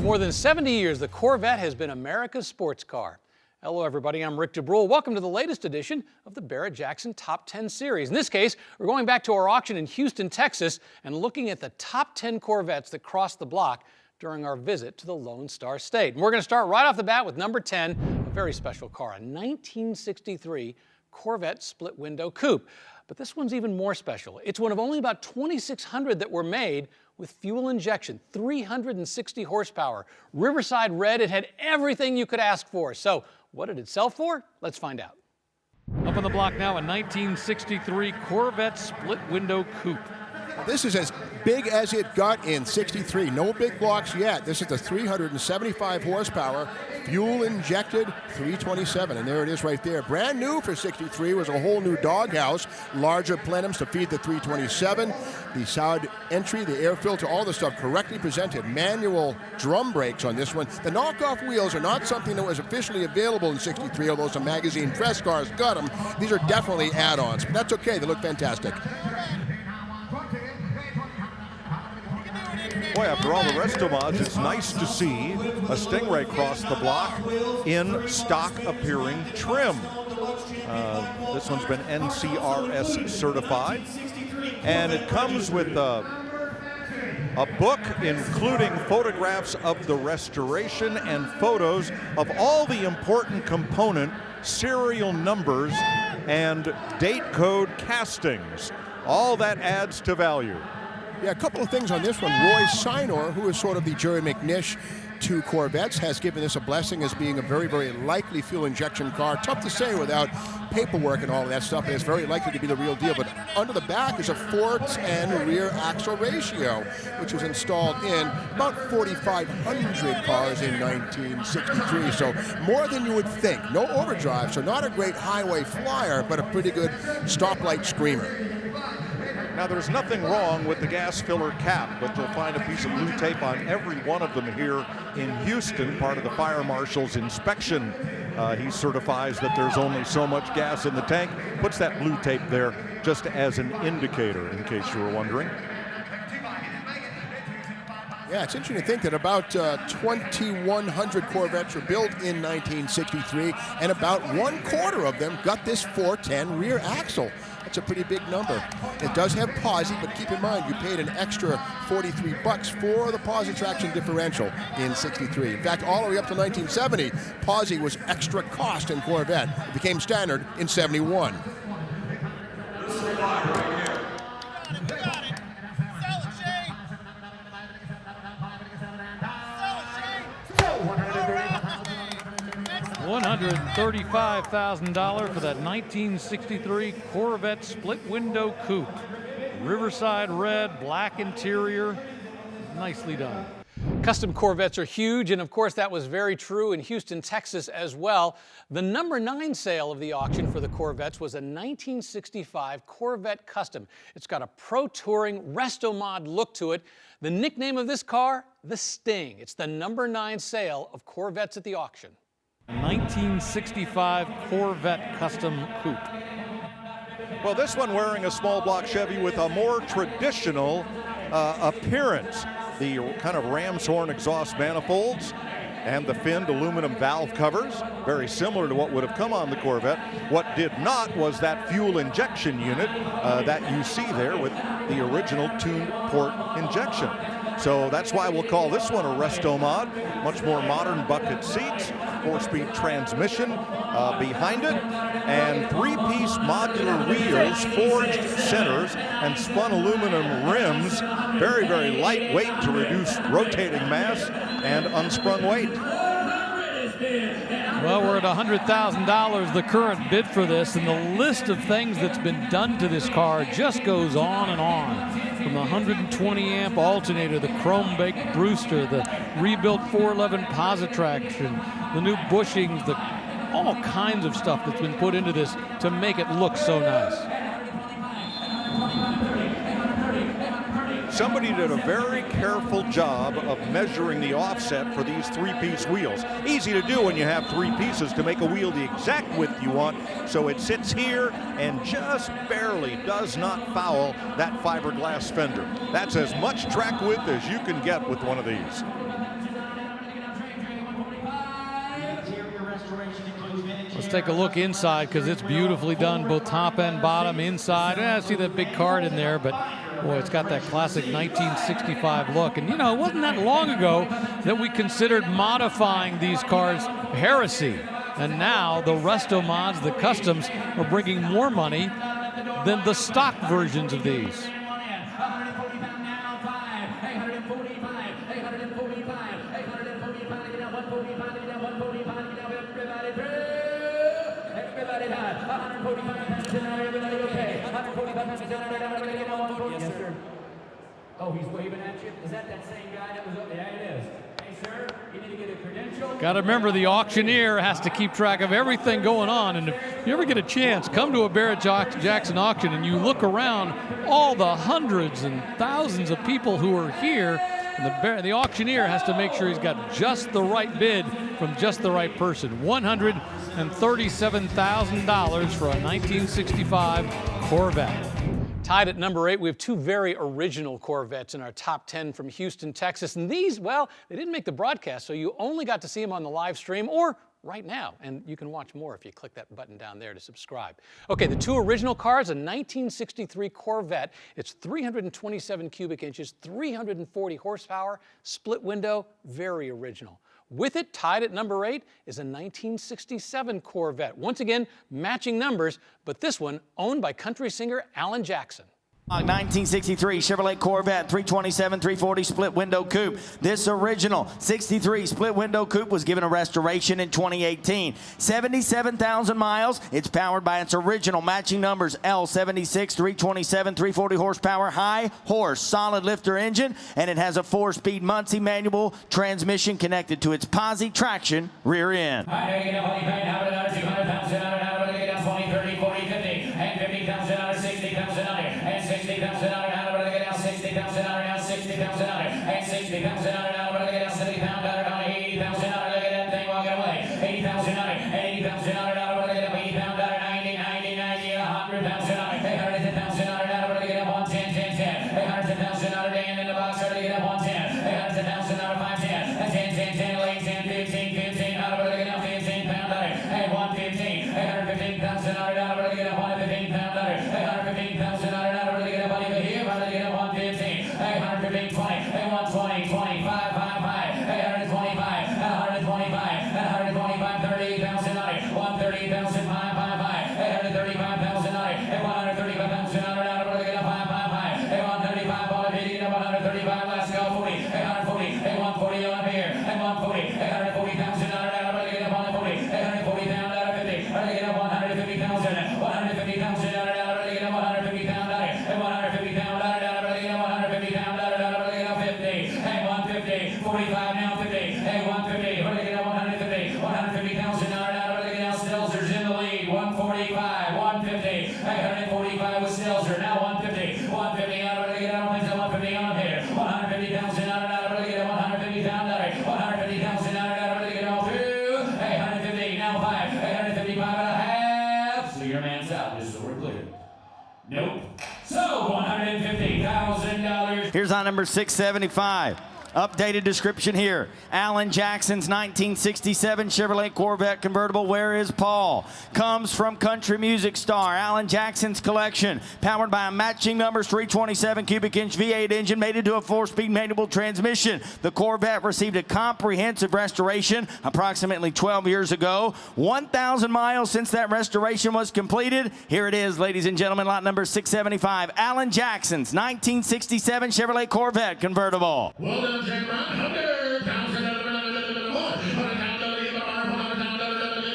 more than 70 years, the Corvette has been America's sports car. Hello, everybody. I'm Rick DeBrule. Welcome to the latest edition of the Barrett-Jackson Top 10 series. In this case, we're going back to our auction in Houston, Texas, and looking at the top 10 Corvettes that crossed the block during our visit to the Lone Star State. And we're going to start right off the bat with number 10, a very special car, a 1963 Corvette split-window coupe. But this one's even more special. It's one of only about 2,600 that were made with fuel injection, 360 horsepower. Riverside Red, it had everything you could ask for. So what did it sell for? Let's find out. Up on the block now, a 1963 Corvette split-window coupe. This is as big as it got in '63. No big blocks yet. This is the 375 horsepower, fuel-injected 327, and there it is right there. Brand new for '63 was a whole new doghouse, larger plenums to feed the 327, the side entry, the air filter, all the stuff correctly presented. Manual drum brakes on this one. The knockoff wheels are not something that was officially available in '63, although some magazine press cars got them. These are definitely add-ons, but that's okay. They look fantastic. Boy, after all the resto mods, it's nice to see a Stingray cross the block in stock appearing trim. This one's been NCRS certified, and it comes with a book including photographs of the restoration and photos of all the important component serial numbers and date code castings. All that adds to value. Yeah, a couple of things on this one. Roy Sinor, who is sort of the Jerry McNish to Corvettes, has given this a blessing as being a very, very likely fuel injection car. Tough to say without paperwork and all of that stuff, but it's very likely to be the real deal. But under the back is a 4:10 rear axle ratio, which was installed in about 4,500 cars in 1963. So more than you would think. No overdrive, so not a great highway flyer, but a pretty good stoplight screamer. Now, there's nothing wrong with the gas filler cap, but you'll find a piece of blue tape on every one of them here in Houston, part of the fire marshal's inspection. He certifies that there's only so much gas in the tank, puts that blue tape there just as an indicator, in case you were wondering. Yeah, it's interesting to think that about 2,100 Corvettes were built in 1963, and about 1/4 of them got this 410 rear axle. That's a pretty big number. It does have posi, but keep in mind you paid an extra $43 for the posi traction differential in '63. In fact, all the way up to 1970, posi was extra cost in Corvette. It became standard in '71. $135,000 for that 1963 Corvette split-window coupe. Riverside Red, black interior, nicely done. Custom Corvettes are huge, and of course that was very true in Houston, Texas as well. The number 9 sale of the auction for the Corvettes was a 1965 Corvette Custom. It's got a Pro Touring Resto Mod look to it. The nickname of this car, the Sting. It's the number 9 sale of Corvettes at the auction. 1965 Corvette Custom Coupe. Well, this one wearing a small block Chevy with a more traditional appearance. The kind of ram's horn exhaust manifolds and the finned aluminum valve covers, very similar to what would have come on the Corvette. What did not was that fuel injection unit that you see there with the original tuned port injection. So that's why we'll call this one a Resto Mod. Much more modern bucket seats, 4-speed transmission behind it, and 3-piece modular wheels, forged centers, and spun aluminum rims. Very, very lightweight to reduce rotating mass and unsprung weight. Well, we're at $100,000, the current bid for this, and the list of things that's been done to this car just goes on and on. From the 120 amp alternator, the chrome baked Brewster, the rebuilt 411 Positraction, the new bushings, all kinds of stuff that's been put into this to make it look so nice. Somebody did a very careful job of measuring the offset for these 3-piece wheels. Easy to do when you have 3 pieces to make a wheel the exact width you want. So it sits here and just barely does not foul that fiberglass fender. That's as much track width as you can get with one of these. let's take a look inside because it's beautifully done, both top and bottom, inside. I see that big card in there, but boy, it's got that classic 1965 look. And, you know, it wasn't that long ago that we considered modifying these cars heresy. And now the Resto Mods, the customs, are bringing more money than the stock versions of these. Oh, he's waving at you? Is that same guy that was up there? Yeah, it is. Hey, sir, you need to get a credential. Got to remember, the auctioneer has to keep track of everything going on. And if you ever get a chance, come to a Barrett-Jackson auction and you look around all the hundreds and thousands of people who are here, and the auctioneer has to make sure he's got just the right bid from just the right person. $137,000 for a 1965 Corvette. Tied at number 8, we have 2 very original Corvettes in our top 10 from Houston, Texas. And these, well, they didn't make the broadcast, so you only got to see them on the live stream or right now. And you can watch more if you click that button down there to subscribe. Okay, the 2 original cars, a 1963 Corvette. It's 327 cubic inches, 340 horsepower, split window, very original. With it, tied at number 8, is a 1967 Corvette. Once again, matching numbers, but this one owned by country singer Alan Jackson. 1963 Chevrolet Corvette 327 340 split window coupe. This original 63 split window coupe was given a restoration in 2018. 77,000 miles. It's powered by its original matching numbers L76 327 340 horsepower high horse solid lifter engine, and it has a 4-speed Muncie manual transmission connected to its Posi traction rear end. 200 pounds, 20, 30, 40, 50, and 50 pounds an hour, 60 pounds an hour, and 60 pounds an hour, now we're gonna get down 60 pounds an hour, now 60 pounds an hour, and 60 pounds an hour, now we're gonna get down 70 pounds an hour, down 80 pounds an hour, look at that thing walking away, 80 pounds an hour, 80 pounds an hour, now we're gonna get up 80 pounds an hour, 90, 90, 90, 100 pounds an hour, 110 pounds an hour, now we're gonna get up 110, 10, 10, 110 pounds an hour, Dan in the box, we're gonna get up 110, 110 pounds an hour, 5, 10, 10, 10, 10, late 10, 15, 15, now we're gonna get up 15 pounds an hour, and 115, 115 pounds an hour, now we're gonna get up 115 pounds an hour, 115 pounds an hour, now we're gonna get up over here, we're gonna get up 115, 115, 20, 120, 25, 5, 125, 125, 125, 30 pounds an hour, 130 pounds an hour, 5, 135 pounds an hour, 135 pounds an hour, now we're gonna get up 5, 135, 135, let's go, 40, 140, 140 on up here, 140, 140 pounds an hour, now we're gonna get up 140, 140 pounds out of 50, we're gonna get up 150 pounds an hour, 150 pounds an hour, now we're gonna get up 150 pounds out of 150 pounds out of, now we're gonna get up 150 pounds out of, now we're gonna get up 50, hey 150, 45 now 50, hey 150, we're gonna get up 150, 150 pounds an hour, now we're gonna get out Stelzer's in the lead, 145, 150, hey 145 with Stelzer, now 150, 150 now we're gonna get out 150 on here, 150 pounds an hour, now we're gonna get up 150 pounds out of 150 pounds an hour, now we're gonna get up 2, hey 150, now 5, hey 155 and a half, so your man's out, just so we're clear. Nope. So $150,000. Here's on number 675. Updated description here. Alan Jackson's 1967 Chevrolet Corvette convertible, Where Is Paul? Comes from country music star Alan Jackson's collection. Powered by a matching numbers 327 cubic inch V8 engine mated to a 4-speed manual transmission. The Corvette received a comprehensive restoration approximately 12 years ago. 1,000 miles since that restoration was completed. Here it is, ladies and gentlemen, lot number 675. Alan Jackson's 1967 Chevrolet Corvette convertible. Well done, Jack Brown. 100 pounds an hour, 100 pounds an hour,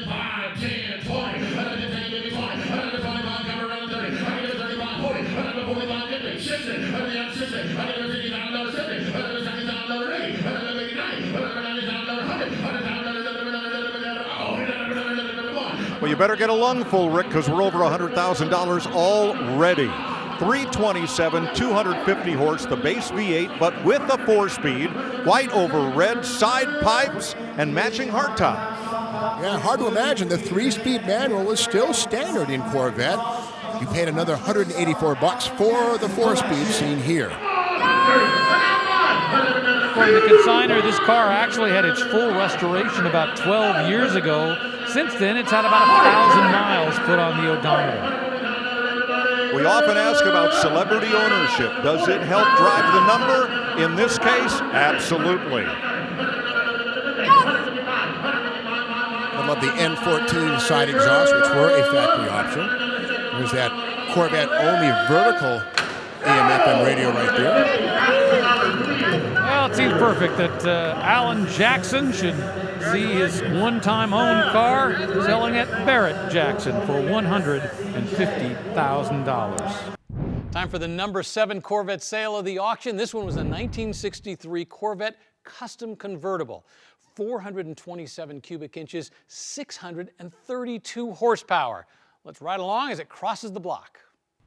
5, 10, 20, 115, 20, 125, cover around 30, 135, 40, 145, 50, 60, 160, 150,000, 70, 170,000, 80, 189, 190,000, Well, you better get a lung full, Rick, because we're over $100,000 already. 327, 250 horse, the base V8, but with a 4-speed, white over red, side pipes, and matching hardtop. Yeah, hard to imagine the 3-speed manual is still standard in Corvette. You paid another $184 for the 4-speed seen here. According to the consignor, this car actually had its full restoration about 12 years ago. Since then, it's had about 1,000 miles put on the odometer. We often ask about celebrity ownership. Does it help drive the number? In this case, absolutely. I love the N14 side exhaust, which were a factory option. There's that Corvette-only vertical AM/FM radio right there. Well, it seems perfect that Alan Jackson should see his one-time owned car selling at Barrett Jackson for $150,000. Time for the number 7 Corvette sale of the auction. This one was a 1963 Corvette Custom Convertible. 427 cubic inches, 632 horsepower. Let's ride along as it crosses the block.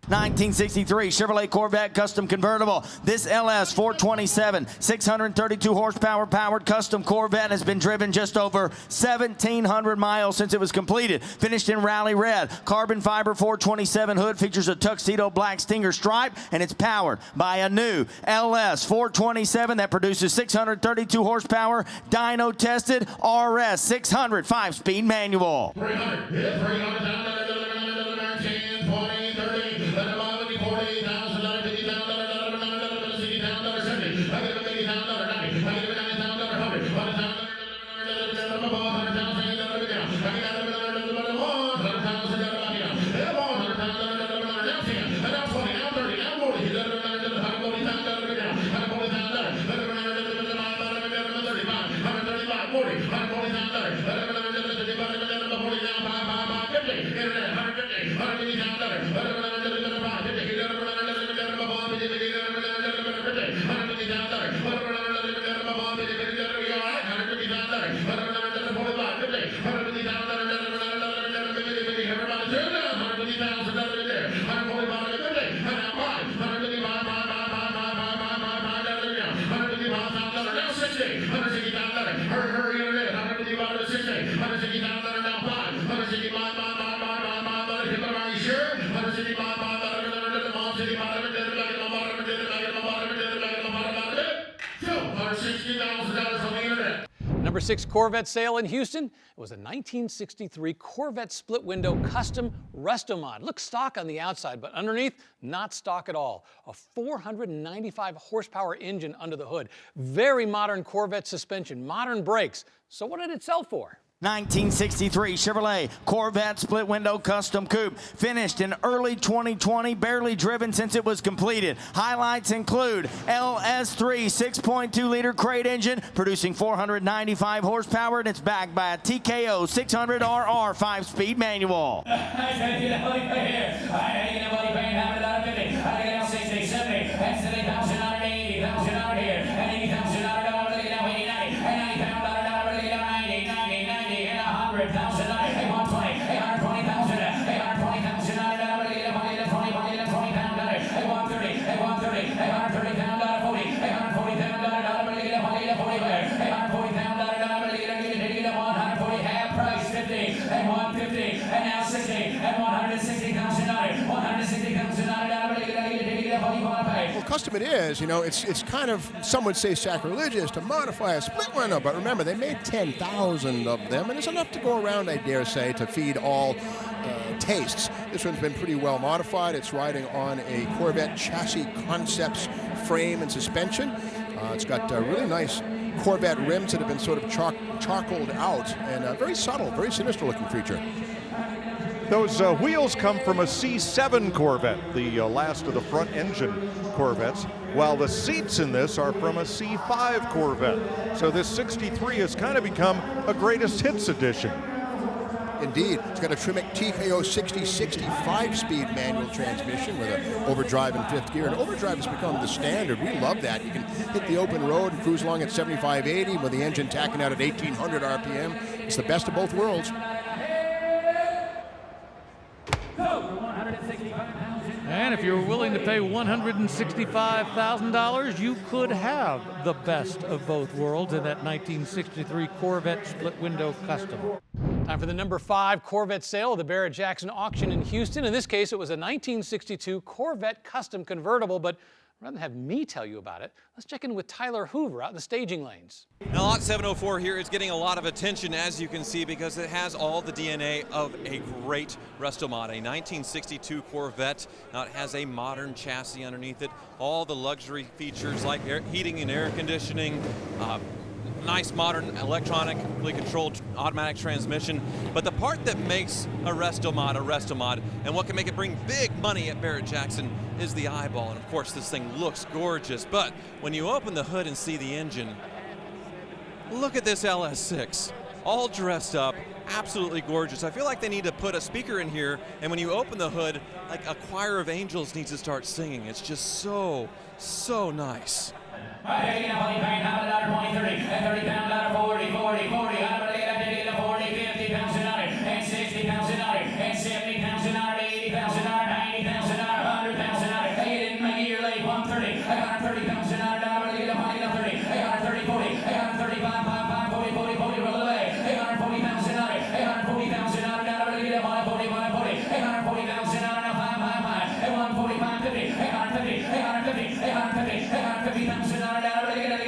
1963 Chevrolet Corvette Custom Convertible. This LS 427, 632 horsepower powered custom Corvette has been driven just over 1,700 miles since it was completed. Finished in rally red. Carbon fiber 427 hood features a tuxedo black Stinger stripe, and it's powered by a new LS 427 that produces 632 horsepower, dyno tested RS 600 5-speed manual. 300, 300 down, 10, 20, 30. Number 6 Corvette sale in Houston. It was a 1963 Corvette split window custom Restomod. Looks stock on the outside, but underneath, not stock at all. A 495 horsepower engine under the hood. Very modern Corvette suspension, modern brakes. So what did it sell for? 1963 Chevrolet Corvette split window custom coupe, finished in early 2020, barely driven since it was completed. Highlights include LS3 6.2 liter crate engine producing 495 horsepower, and it's backed by a TKO 600RR 5-speed manual. Custom it is, you know, it's kind of, some would say sacrilegious to modify a split window, but remember, they made 10,000 of them, and it's enough to go around, I dare say, to feed all tastes. This one's been pretty well modified. It's riding on a Corvette chassis concepts frame and suspension. It's got really nice Corvette rims that have been sort of charcoaled out, and very subtle, very sinister looking feature. Those wheels come from a C7 Corvette, the last of the front engine Corvettes, while the seats in this are from a C5 Corvette. So this 63 has kind of become a greatest hits edition. Indeed. It's got a Tremec TKO 6060 5-speed manual transmission with an overdrive in 5th gear. And overdrive has become the standard. We love that. You can hit the open road and cruise along at 75, 80 with the engine tacking out at 1,800 RPM. It's the best of both worlds. And if you're willing to pay $165,000, you could have the best of both worlds in that 1963 Corvette split window custom. Time for the number 5 Corvette sale of the Barrett Jackson auction in Houston. In this case, it was a 1962 Corvette custom convertible, but Rather than have me tell you about it, let's check in with Tyler Hoover out in the staging lanes. Now, Lot 704 here is getting a lot of attention, as you can see, because it has all the DNA of a great Restomod, a 1962 Corvette. Now, it has a modern chassis underneath it, all the luxury features like heating and air conditioning, nice modern electronically controlled automatic transmission. But the part that makes a Restomod, and what can make it bring big money at Barrett-Jackson is the eyeball. And of course, this thing looks gorgeous. But when you open the hood and see the engine, look at this LS6, all dressed up, absolutely gorgeous. I feel like they need to put a speaker in here, and when you open the hood, like a choir of angels needs to start singing. It's just so, so nice. All right, taking a 20 pound, half a dollar, 20, 30, and 30 pound, dollar, 40, 40, 40. I'm gonna get up to get a 40, 50 pounds an hour, and 60 pounds an hour, and 70 pounds an hour, 80 pounds an hour, 90 pounds an hour, 100 pounds an hour. Hey, you didn't make it, you're late, 130, 130 pounds an hour, now I'm gonna get up, 130, 130, 40, 135, 5, 40, 40, 40, roll away, 140 pounds an hour, 140 pounds an hour, now I'm gonna get up, 140, 140, 140 pounds an hour, now 5, 145, 50, 150, 150, 150, 150 pounds an hour, now I'm gonna get up,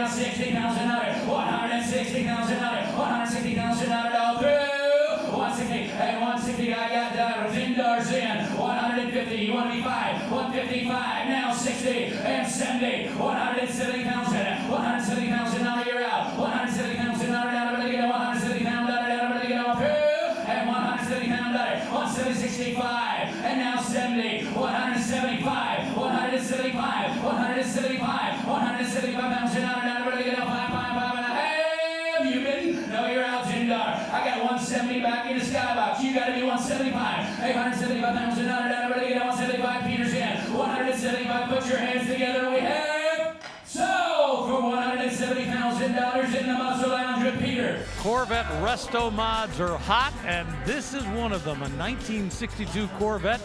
60 pounds an hour, 160 pounds an hour, 160 pounds an hour, all through, 160, and 160, I got divers, indoors in, 150, you want to be 5, 155, now 60, and 70, 170 pounds an hour, 170 pounds an hour, you're out, 170 pounds an hour, now I'm gonna get a 170 pound dollar, now I'm gonna get all through, and 170 pound dollar, 165, and now 70, 175, 175, 175, 175 pounds an hour, now I'm gonna get a 5, 5, 5, and a half, you been? No, you're out, Jindar. I got 170 back in the skybox, you gotta be 175, 175 pounds an hour, now I'm gonna get a 175, Peters in, 175, put your hands together, we have, so, for $170,000 in the Muscle Lounge with Peter. Corvette Restomods are hot, and this is one of them, a 1962 Corvette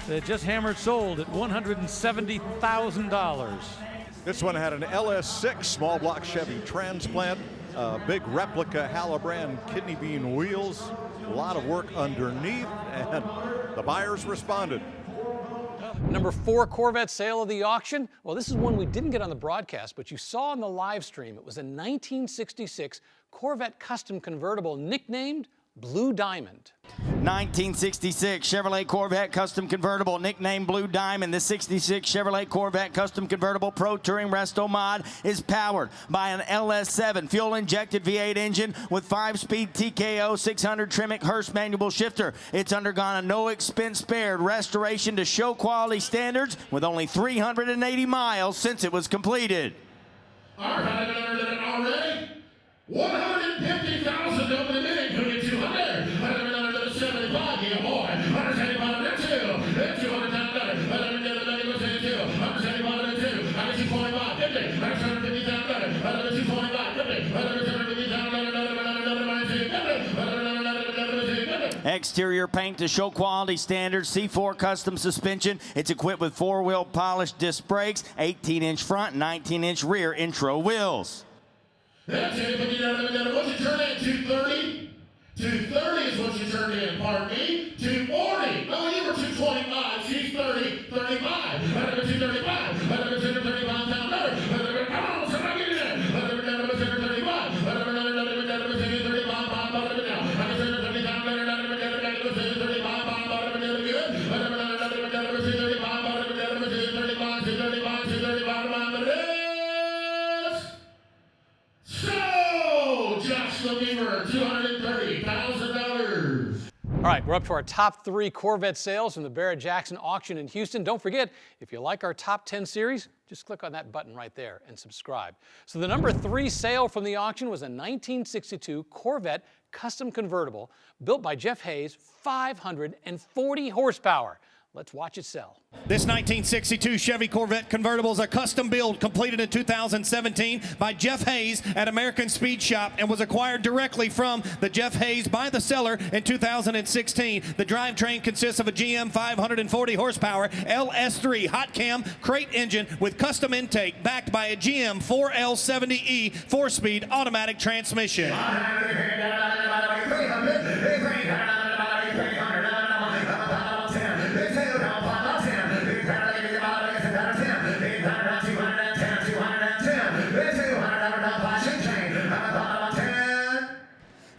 that just hammered sold at $170,000. This one had an LS6 small block Chevy transplant, big replica Halabrand kidney bean wheels, a lot of work underneath, and the buyers responded. Number 4 Corvette sale of the auction. Well, this is one we didn't get on the broadcast, but you saw on the live stream. It was a 1966 Corvette custom convertible nicknamed Blue Diamond. 1966 Chevrolet Corvette Custom Convertible, nicknamed Blue Diamond. The 66 Chevrolet Corvette Custom Convertible Pro Touring Restomod is powered by an LS7 fuel-injected V8 engine with 5-speed TKO 600 Tremec Hurst manual shifter. It's undergone a no-expense spared restoration to show quality standards with only 380 miles since it was completed. Already? 150,000 over the minute, who get 200, 175, yeah boy, 175 and 2, and 200 times better, 175 and 2, 145, 50, 150,000 better, 145, 50, 150, Exterior paint to show quality standards, C4 custom suspension. It's equipped with 4-wheel polished disc brakes, 18-inch front, 19-inch rear intro wheels. That's it, what's you turn in, 230? 230 is what you turned in, pardon me. 240. Oh, you were 225. She's 30, 35. 235. 235 pound better. Come on, somebody get in there. 235. 230,000. All right, we're up to our top 3 Corvette sales from the Barrett-Jackson auction in Houston. Don't forget, if you like our top 10 series, just click on that button right there and subscribe. So the number 3 sale from the auction was a 1962 Corvette custom convertible built by Jeff Hayes, 540 horsepower. Let's watch it sell. This 1962 Chevy Corvette convertible is a custom build completed in 2017 by Jeff Hayes at American Speed Shop and was acquired directly from the Jeff Hayes by the seller in 2016. The drivetrain consists of a GM 540 horsepower LS3 hot cam crate engine with custom intake backed by a GM 4L70E 4-speed automatic transmission.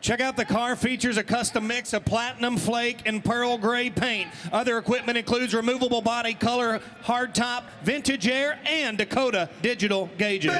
Check out the car. Features a custom mix of platinum, flake, and pearl gray paint. Other equipment includes removable body color, hardtop, vintage air, and Dakota digital gauges.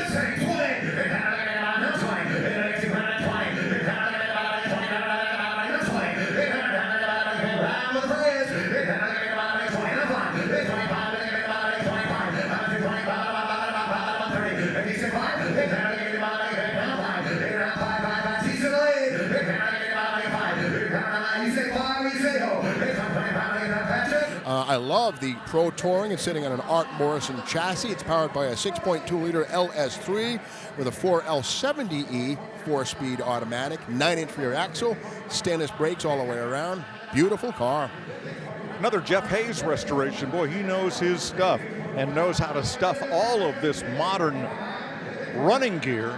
I love the Pro Touring. It's sitting on an Art Morrison chassis. It's powered by a 6.2-liter LS3 with a 4L70E 4-speed automatic, 9-inch rear axle, stainless brakes all the way around. Beautiful car. Another Jeff Hayes restoration. Boy, he knows his stuff and knows how to stuff all of this modern running gear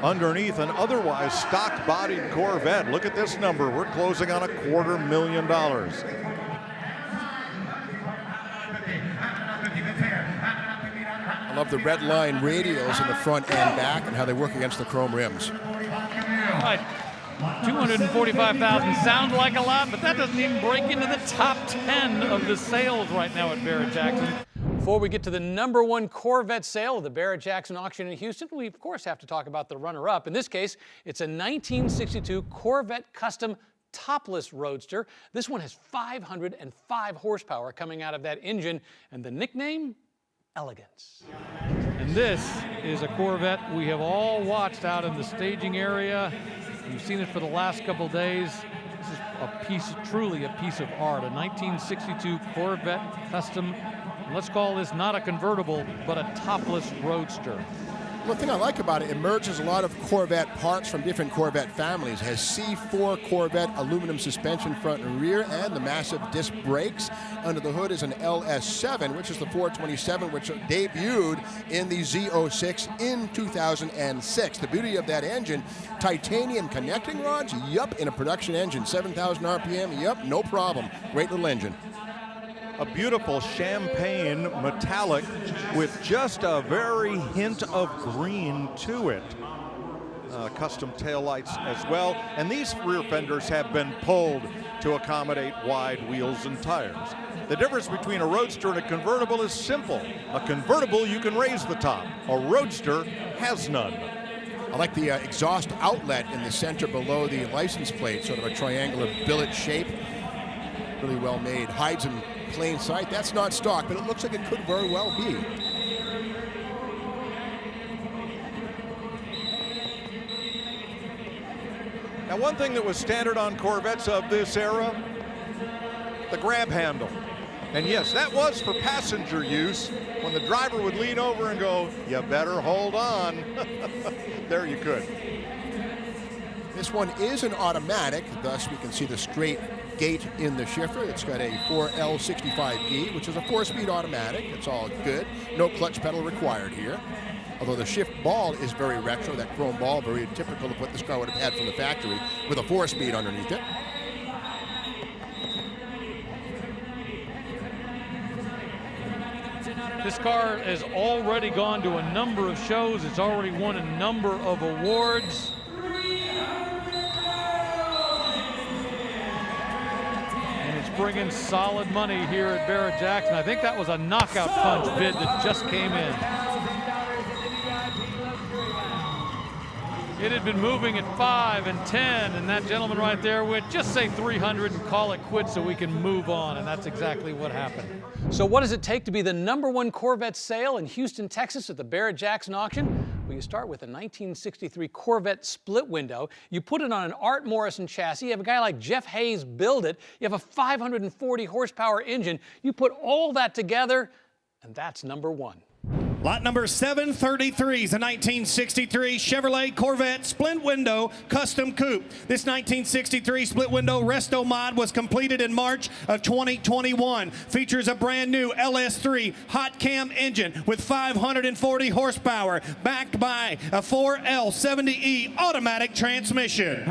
underneath an otherwise stock-bodied Corvette. Look at this number. We're closing on $250,000. I love the red line radials in the front and back and how they work against the chrome rims. All right. 245,000 sounds like a lot, but that doesn't even break into the top 10 of the sales right now at Barrett-Jackson. Before we get to the #1 Corvette sale of the Barrett-Jackson auction in Houston, we of course have to talk about the runner-up. In this case, it's a 1962 Corvette Custom topless roadster. This one has 505 horsepower coming out of that engine, and the nickname, Elegance. And this is a Corvette we have all watched out in the staging area. You've seen it for the last couple days. This is a piece, truly a piece of art, a 1962 Corvette Custom. And let's call this not a convertible, but a topless roadster. One thing I like about it, it merges a lot of Corvette parts from different Corvette families. It has C4 Corvette aluminum suspension front and rear and the massive disc brakes. Under the hood is an LS7, which is the 427, which debuted in the Z06 in 2006. The beauty of that engine, titanium connecting rods, yup, in a production engine, 7,000 RPM, yup, no problem. Great little engine. A beautiful champagne metallic with just a very hint of green to it. Custom taillights as well. And these rear fenders have been pulled to accommodate wide wheels and tires. The difference between a roadster and a convertible is simple. A convertible, you can raise the top. A roadster has none. I like the exhaust outlet in the center below the license plate, sort of a triangular billet shape. Really well made. Hides in plain sight. That's not stock, but it looks like it could very well be. Now, one thing that was standard on Corvettes of this era, the grab handle. And yes, that was for passenger use. When the driver would lean over and go, "You better hold on." There you could. This one is an automatic, thus we can see the straight gate in the shifter. It's got a 4L65E, which is a 4-speed automatic. It's all good. No clutch pedal required here. Although the shift ball is very retro, that chrome ball, very typical of what this car would have had from the factory, with a 4-speed underneath it. This car has already gone to a number of shows. It's already won a number of awards. Bringing solid money here at Barrett-Jackson. I think that was a knockout punch bid that just came in. It had been moving at 5 and 10, and that gentleman right there went, just say 300 and call it quits so we can move on, and that's exactly what happened. So what does it take to be the #1 Corvette sale in Houston, Texas at the Barrett-Jackson auction? Well, you start with a 1963 Corvette split window. You put it on an Art Morrison chassis. You have a guy like Jeff Hayes build it. You have a 540 horsepower engine. You put all that together, and that's #1. Lot number 733 is a 1963 Chevrolet Corvette split window custom coupe. This 1963 split window resto mod was completed in March of 2021. Features a brand new LS3 hot cam engine with 540 horsepower, backed by a 4L70E automatic transmission.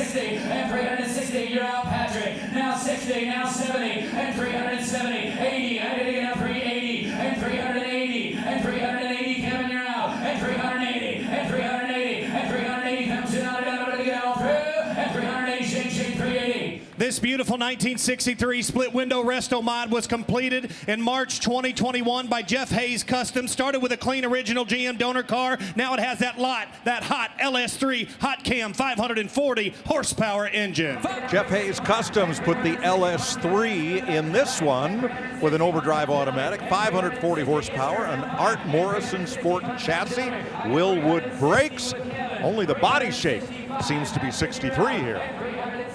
360, and 360. You're out, Patrick. Now 60, now 70, and 370, 80, and again 380, and 380, and 380. Kevin, you're out, and 380, and 380, and 380 comes in out to get all through, and 380, Shane, 380. This beautiful 1963 split window resto mod was completed in March 2021 by Jeff Hayes Custom. Started with a clean original GM donor car. Now it has that hot LS3 hot cam 540 horsepower engine. Jeff Hayes Customs put the LS3 in this one with an overdrive automatic, 540 horsepower, an Art Morrison Sport chassis, Willwood brakes. Only the body shape seems to be 63 here.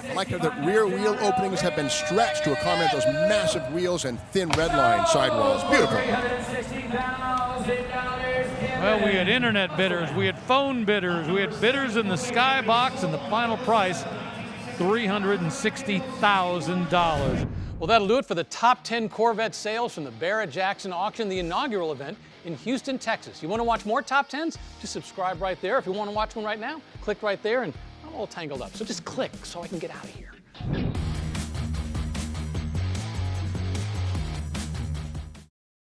I like how the rear wheel openings have been stretched to accommodate those massive wheels and thin redline sidewalls. Beautiful. Well, we had internet bidders, we had phone bidders, we had bidders in the skybox, and the final price, $360,000. Well, that'll do it for the top 10 Corvette sales from the Barrett-Jackson auction, the inaugural event in Houston, Texas. You want to watch more top 10s? Just subscribe right there. If you want to watch one right now, click right there, and I'm all tangled up. So just click so I can get out of here.